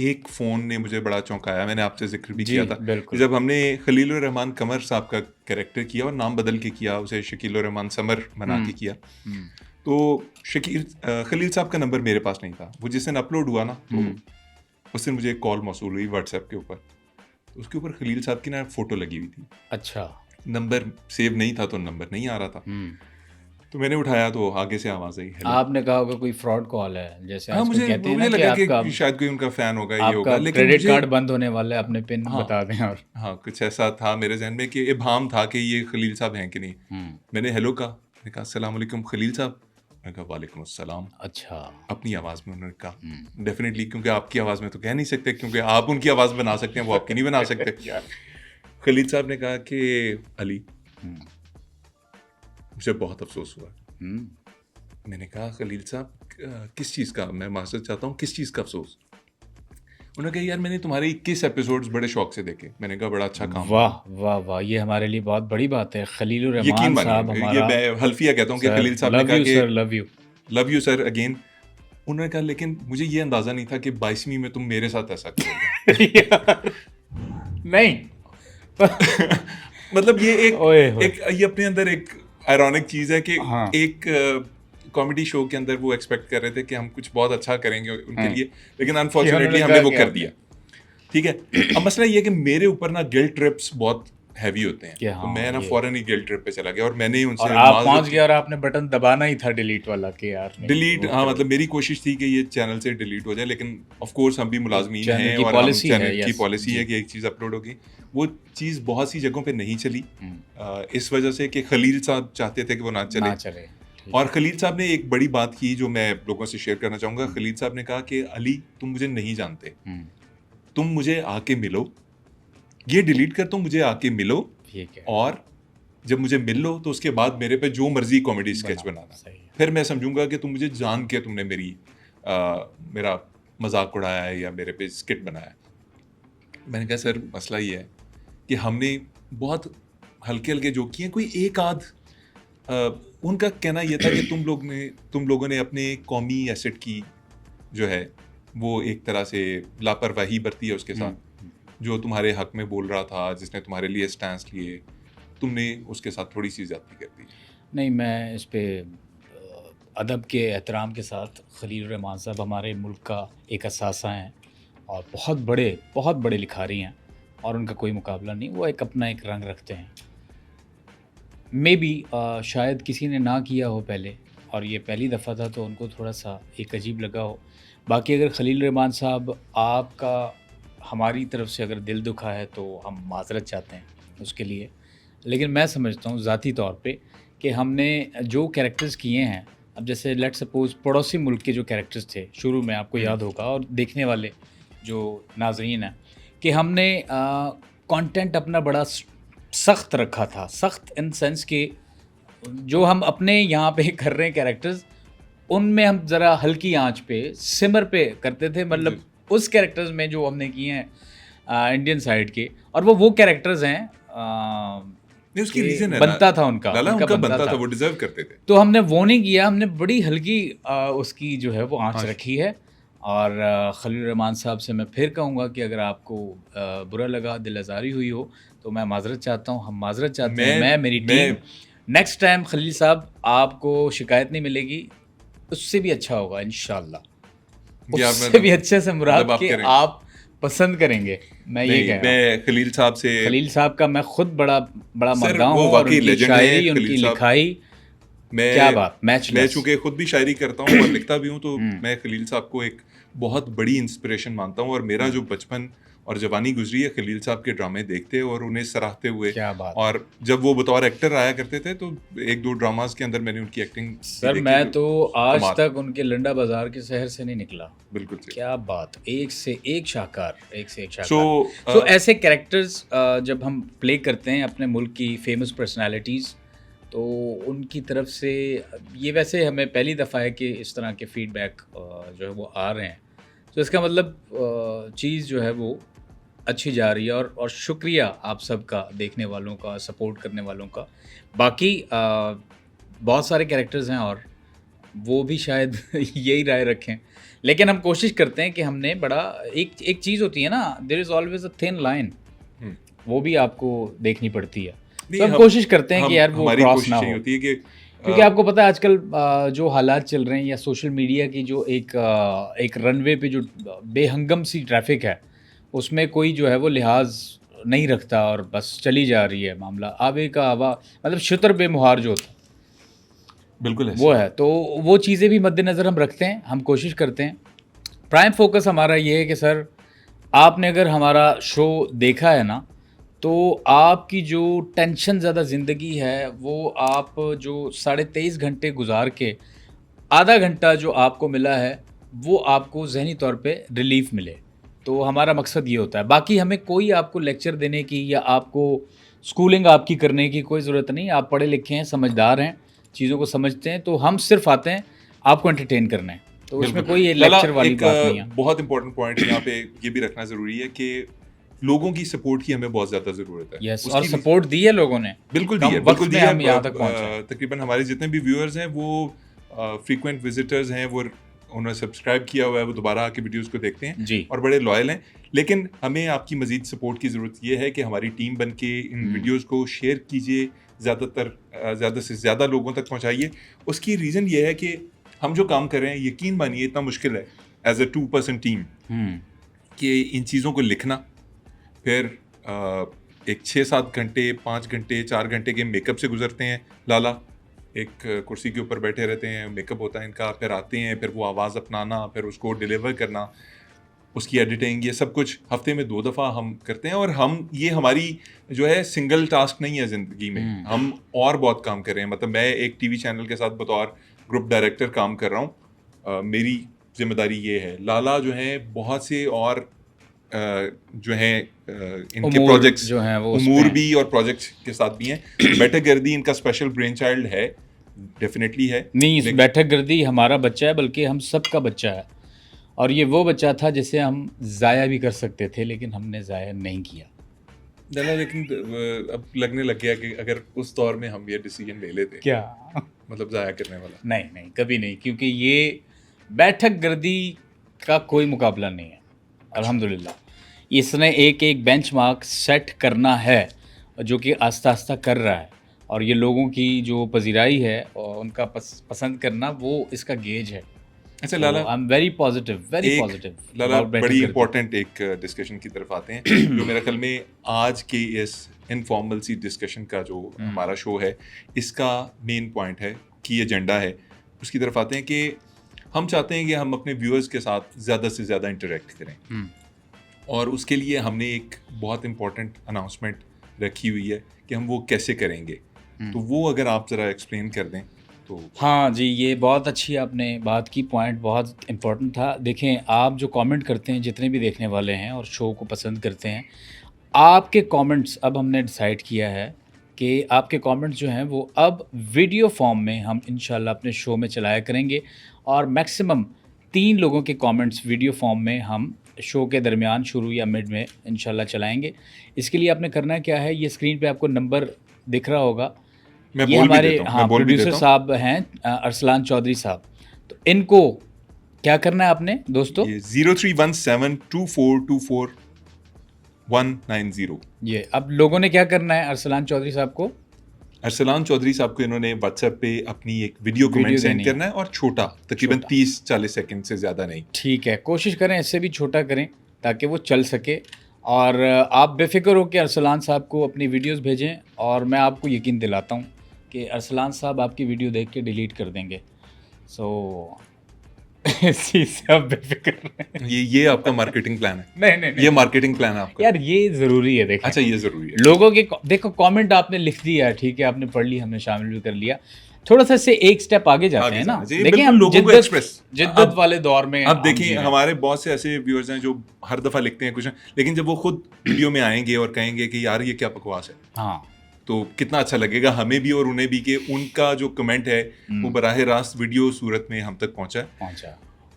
एक फ़ोन ने मुझे बड़ा चौंकाया, मैंने आपसे ज़िक्र भी जी किया था कि बिल्कुल। जब हमने खलीलुर रहमान कमर साहब का कैरेक्टर किया और नाम बदल के किया, उसे शकीलुर रहमान समर बना के किया। हम्म तो खलील साहब का नंबर मेरे पास नहीं था। वो जिस दिन अपलोड हुआ ना, तो हम्म। उस दिन मुझे एक कॉल मौसूल हुई व्हाट्सएप के ऊपर। उसके ऊपर खलील साहब की ना फ़ोटो लगी हुई थी। अच्छा। नंबर सेव नहीं था, तो नंबर नहीं आ रहा था। हम्म। तो मैंने उठाया तो आगे से आवाज़ आई, हेलो। आपने कहा होगा कोई फ्रॉड कॉल है, जैसे हाँ, आजकल मुझे कहते हैं ना मुझे कि लगा आपका कि शायद कोई उनका फ़ैन होगा, ये आपका होगा, लेकिन क्रेडिट मुझे कार्ड बंद होने वाला है, अपने पिन हाँ, बता दें। और हाँ, कुछ ऐसा था मेरे ज़हन में कि इब्हाम था कि ये खलील साहब हैं कि नहीं। हम्म। मैंने हेलो कहा, मैंने कहा अस्सलाम वालेकुम खलील साहब। मैंने कहा वालेकुम अस्सलाम। अच्छा। अपनी आवाज़ में उन्होंने कहा, हम्म। डेफ़िनेटली, क्योंकि आपकी आवाज़ में तो कह नहीं सकते, क्योंकि आप उनकी आवाज़ बना सकते हैं, वो आपकी नहीं बना सकते। यार। खलील साहब ने कहा कि अली, हम्म। मुझे बहुत अफ़सोस हुआ। हम्म। मैंने कहा खलील साहब, किस चीज़ का? मैं माफ़ी चाहता हूँ, किस चीज़ का अफ़सोस? उन्होंने कहा यार, मैंने तुम्हारे 21 एपिसोड्स बड़े शौक से देखे। मैंने कहा बड़ा अच्छा काम हुआ। वाह वाह वाह, ये हमारे लिए बहुत बड़ी बात है। खलीलुर यकीन रहमान साहब मानिए, ये हमारा। मैं हल्फिया कहता हूँ कि सर खलील साहब ने लव कहा यू, कि sir love you. Love you sir again. उन्होंने कहा लेकिन मुझे ये अंदाज़ा नहीं था कि 22वीं में तुम मेरे साथ ऐसा करोगे। यार नहीं। मतलब ये एक ओए होए। एक ये अपने अंदर एक आयरॉनिक चीज़ है कि हाँ। एक कॉमेडी शो के अंदर वो एक्सपेक्ट कर रहे थे कि हम कुछ बहुत अच्छा करेंगे उनके लिए, लेकिन कि अनफॉर्चुनेटली उन्होंने हमने कहा वो क्या? कर दिया। ठीक है। अब मसला ये है कि मेरे ऊपर ना गिल्ट ट्रिप्स बहुत हैवी होते हैं, कि तो हाँ मैं ना ये। फ़ौरन ही गिल्ट ट्रिप पे चला गया और मैंने ही और उनसे आप माज़रत पहुंच की। गए और आपने बटन दबाना ही था डिलीट वाला, कि यार नहीं डिलीट, वो हाँ, करो। मतलब मेरी कोशिश थी कि ये चैनल से डिलीट हो जाए, लेकिन ऑफ कोर्स हम भी एक मुलाजमीन चैनल हैं की और हम पॉलिसी है, चैनल की यस पॉलिसी है जी। कि एक चीज़ अपलोड होगी। वो चीज़ बहुत सी जगहों पे नहीं चली, हम्म। इस वजह से कि खलील साहब चाहते थे कि वो ना ना चले। चले। ठीक और है। खलील साहब ने एक बड़ी बात की जो मैं लोगों से शेयर करना चाहूँगा। हम्म। खलील साहब ने कहा कि अली, तुम मुझे नहीं जानते, हम्म। तुम मुझे आके मिलो, ये डिलीट कर, तुम मुझे आके मिलो, ठीक है। और जब मुझे मिल लो तो उसके बाद मेरे पे जो मर्जी कॉमेडी स्केच बनाओ, बनाना। सही है। फिर मैं समझूंगा कि तुम मुझे जान के तुमने मेरा मजाक उड़ाया है या मेरे पे स्किट बनाया है। मैंने कहा सर, मसला ये है कि हमने बहुत हल्के हल्के जोक किए हैं, कोई एक आध अ, उनका कहना यह था कि तुम लोगों ने अपने कौमी एसेट की जो है वो एक तरह से लापरवाही बरती है उसके साथ। हम्म। जो तुम्हारे हक में बोल रहा था, जिसने तुम्हारे लिए स्टैंड लिए, तुमने उसके साथ थोड़ी सी ज्यादती कर दी। नहीं, मैं इस पे अदब के एहतराम के साथ, खलील रहमान साहब हमारे मुल्क का एक असासा हैं और बहुत बड़े लिखारी हैं, और उनका कोई मुकाबला नहीं। वो एक अपना एक रंग रखते हैं। मे बी शायद किसी ने ना किया हो पहले, और ये पहली दफ़ा था तो उनको थोड़ा-सा एक अजीब लगा हो। बाकी अगर खलील रहमान साहब, आपका हमारी तरफ से अगर दिल दुखा है तो हम माज़रत चाहते हैं उसके लिए। लेकिन मैं समझता हूँ ज़ाती तौर पे कि हमने जो कैरेक्टर्स किए हैं, अब जैसे लेट्स सपोज़ पड़ोसी मुल्क के जो कैरेक्टर्स थे शुरू में, आपको हम्म। याद होगा, और देखने वाले जो नाज़रीन हैं, कि हमने कंटेंट अपना बड़ा सख्त रखा था। सख्त इन सेंस कि जो हम अपने यहाँ पे कर रहे हैं कैरेक्टर्स, उनमें हम ज़रा हल्की आंच पे, सिमर पे करते थे। जी। मतलब उस कैरेक्टर्स में जो हमने किए हैं इंडियन साइड के, और वो कैरेक्टर्स हैं नहीं, उसकी कि रीजन है ना, बनता था उनका लाला उनका उनका बनता बनता था, था। वो डिजर्व करते थे। तो हमने वो नहीं किया, हमने बड़ी हल्की उसकी जो है वो आंच हाँ। रखी है। और खलील रहमान साहब से मैं फिर कहूँगा कि अगर आपको बुरा लगा, दिल आज़ारी हुई हो, तो मैं माज़रत चाहता हूँ, हम माज़रत चाहते हैं, मैं मेरी टीम। मैं नेक्स्ट टाइम खलील साहब आपको शिकायत नहीं मिलेगी, उससे भी अच्छा होगा इंशाल्लाह। या उससे भी अच्छे से मुराद आप कि करें। आप पसंद करेंगे, मैं ये नहीं, कह रहा हूँ। मैं खलील साहब से, खलील साहब का मैं खुद बड़ा बड़ा सर मद्दाह वो हूँ, और वाकई उनकी लेजेंड हैं शायरी, खलील उनकी साहब। लिखाई, क्या मैं बात, मैं मैचलेस। चूंकि खुद भी शायरी करता हूँ और लिखता भी हूँ, तो हुँ, मैं खलील साहब को एक बहुत बड़ी इंस्पिरेशन मानता हूँ। और मेरा जो हुँ, बचपन और जवानी गुजरी है खलील साहब के ड्रामे देखते और उन्हें सराहते हुए। क्या बात है। और जब वो बतौर एक्टर आया करते थे, तो एक दो ड्रामास के अंदर मैंने उनकी एक्टिंग भी सर देखी, मैं जो तो आज कमाल। तक उनके लंडा बाज़ार के शहर से नहीं निकला। बिल्कुल सही। क्या बात! एक से एक शाहकार, एक से एक सो शाहकार। तो ऐसे कैरेक्टर्स जब हम प्ले करते हैं अपने मुल्क की फ़ेमस पर्सनैलिटीज़, तो उनकी तरफ से ये वैसे हमें पहली दफ़ा है कि इस तरह के फ़ीडबैक जो है वो आ रहे हैं। तो इसका मतलब चीज़ जो है वो अच्छी जा रही है, और शुक्रिया आप सबका, देखने वालों का, सपोर्ट करने वालों का। बाकी बहुत सारे कैरेक्टर्स हैं, और वो भी शायद यही राय रखें, लेकिन हम कोशिश करते हैं कि हमने बड़ा एक चीज़ होती है ना, there is always a thin line, hmm. वो भी आपको देखनी पड़ती है। नहीं, तो हम कोशिश करते हैं हम कि यार वो हमारी क्रॉस कोशिश ना यही हो, होती है कि क्योंकि आपको पता है आजकल जो हालात चल रहे हैं या सोशल मीडिया की जो एक रनवे पे जो बेहंगम सी ट्रैफिक है, उसमें कोई जो है वो लिहाज नहीं रखता और बस चली जा रही है मामला आवे का हवा, मतलब शुतर बेमुहार जो होता है बिल्कुल वो ऐसे है। तो वो चीज़ें भी मद्देनज़र हम रखते हैं, हम कोशिश करते हैं। प्राइम फोकस हमारा ये है कि सर, आपने अगर हमारा शो देखा है ना, तो आपकी जो टेंशन ज़्यादा ज़िंदगी है, वो आप जो 23.5 घंटे गुजार के आधा घंटा जो आपको मिला है, वो आपको ज़हनी तौर पे रिलीफ़ मिले। तो हमारा मकसद ये होता है। बाकी हमें कोई आपको लेक्चर देने की या आपको स्कूलिंग आपकी करने की कोई ज़रूरत नहीं। आप पढ़े लिखे हैं, समझदार हैं, चीज़ों को समझते हैं, तो हम सिर्फ़ आते हैं आपको एंटरटेन करने। तो उसमें बिल्कुल। कोई ये लाला, लेक्चर वाली एक बात नहीं है। बहुत इंपॉर्टेंट पॉइंट यहाँ पे ये भी रखना ज़रूरी है कि लोगों की सपोर्ट की हमें बहुत ज़्यादा ज़रूरत है। यस, और उसकी सपोर्ट दी है लोगों ने। बिल्कुल दी कम है, वक़्त बिल्कुल दी में है। हम यहाँ तक पहुँचे हैं। तकरीबन हमारे जितने भी व्यूअर्स हैं वो फ्रीक्वेंट विजिटर्स हैं, वो उन्होंने सब्सक्राइब किया हुआ है, वो दोबारा आके वीडियोस को देखते हैं जी। और बड़े लॉयल हैं। लेकिन हमें आपकी मज़ीद सपोर्ट की ज़रूरत ये है कि हमारी टीम बन के इन वीडियोस को शेयर कीजिए, ज़्यादा से ज़्यादा लोगों तक पहुँचाइए। उसकी रीज़न ये है कि हम जो काम कर रहे हैं, यकीन मानिए इतना मुश्किल है एज अ 2-person टीम कि इन चीज़ों को लिखना, फिर एक 6-7 घंटे, 5 घंटे, 4 घंटे के मेकअप से गुजरते हैं। लाला एक कुर्सी के ऊपर बैठे रहते हैं, मेकअप होता है इनका, फिर आते हैं, फिर वो आवाज़ अपनाना, फिर उसको डिलीवर करना, उसकी एडिटिंग, ये सब कुछ हफ्ते में 2 दफ़ा हम करते हैं। और ये हमारी जो है सिंगल टास्क नहीं है ज़िंदगी में, हम और बहुत काम कर रहे हैं। मतलब मैं एक टीवी चैनल के साथ बतौर ग्रुप डायरेक्टर काम कर रहा हूँ। मेरी जिम्मेदारी ये है। लाला जो है बहुत से और जो हैं इनके उमूर प्रोजेक्ट्स जो हैं वो उस पे उमूर हैं। भी और प्रोजेक्ट्स के साथ भी हैं। बैठक गर्दी इनका स्पेशल ब्रेन चाइल्ड है, डेफिनेटली है। नहीं, इस बैठक गर्दी हमारा बच्चा है, बल्कि हम सबका बच्चा है। और ये वो बच्चा था जिसे हम ज़ाया भी कर सकते थे, लेकिन हमने ज़ाया नहीं किया। लेकिन अब लगने लग गया कि अगर उस दौर में हम ये डिसीजन ले लेते, क्या? मतलब ज़ाया करने वाला। नहीं, नहीं, कभी नहीं, क्योंकि ये बैठक गर्दी का कोई मुकाबला नहीं है। अल्हम्दुलिल्लाह, इसने एक बेंचमार्क सेट करना है, जो कि आस्ता-आस्ता कर रहा है। और ये लोगों की जो पज़ीराई है और उनका पसंद करना, वो इसका गेज है। अच्छा तो Lala, I am very positive Lala about बैठक बड़ी गर्दी। इंपॉर्टेंट एक डिस्कशन की तरफ आते हैं जो मेरे ख्याल में आज के इस इनफॉर्मल सी डिस्कशन का जो हमारा शो है, इसका मेन पॉइंट है कि एजेंडा है। उसकी तरफ आते हैं कि हम चाहते हैं कि हम अपने व्यूअर्स के साथ ज़्यादा से ज़्यादा इंटरेक्ट करें, और उसके लिए हमने एक बहुत इंपॉर्टेंट अनाउंसमेंट रखी हुई है कि हम वो कैसे करेंगे। तो वो अगर आप ज़रा एक्सप्लेन कर दें तो। हाँ जी, ये बहुत अच्छी आपने बात की, पॉइंट बहुत इम्पोर्टेंट था। देखें, आप जो कमेंट करते हैं, जितने भी देखने वाले हैं और शो को पसंद करते हैं, आपके कमेंट्स अब हमने डिसाइड किया है कि आपके कमेंट्स जो हैं वो अब वीडियो फॉर्म में हम इंशाल्लाह अपने शो में चलाया करेंगे। और मैक्सिमम 3 लोगों के कमेंट्स वीडियो फॉर्म में हम शो के दरमियान, शुरू या मिड में इंशाल्लाह चलाएँगे। इसके लिए आपने करना क्या है, ये स्क्रीन पे आपको नंबर दिख रहा होगा। मैं ये बोल भी हमारे देता हूँ, मैं बोल भी प्रोड्यूसर देता हूँ। साहब हैं, अरसलान चौधरी साहब। तो इनको क्या करना है आपने दोस्तों? ये 03172424 190। अब लोगों ने क्या करना है अरसलान चौधरी साहब को? अरसलान चौधरी साहब को इन्होंने व्हाट्सएप पे अपनी एक वीडियो कमेंट वीडियो सेंड देनी है। करना है, और छोटा, तकरीबन 30-40 सेकंड से ज़्यादा नहीं। ठीक है, कोशिश करें इससे भी छोटा करें ताकि वो चल सके। और आप बेफ़िक्र हो कि अरसलान साहब को अपनी वीडियोस भेजें, और मैं आपको यकीन दिलाता हूँ कि अरसलान साहब आपकी वीडियो देख के डिलीट कर देंगे। सो इस चीज़ से आप बेफ़िक्र रहें। ये आपका मार्केटिंग प्लान है? नहीं, नहीं, नहीं। ये मार्केटिंग प्लान है आपका? यार ये ज़रूरी है, देखें। अच्छा, ये ज़रूरी है। लोगों के देखो, कमेंट आपने लिख दिया, ठीक है, आपने पढ़ ली, हमने शामिल भी कर लिया। थोड़ा-सा इससे एक स्टेप आगे जाते आगे हैं ना। जाना चाहिए, देखिए, बिल्कुल, हम लोगों को एक्सप्रेस। जिद्दत वाले दौर में अब हम देखिए, जी रहे हैं। हमारे बहुत से ऐसे व्यूअर्स हैं जो हर दफ़ा लिखते हैं कुछ, लेकिन जब वो खुद वीडियो में आएंगे और कहेंगे कि यार ये क्या बकवास है, हाँ, तो कितना अच्छा लगेगा हमें भी और उन्हें भी कि उनका जो कमेंट है वो बराह रास्त वीडियो सूरत में हम तक पहुंचा है। पहुंचा।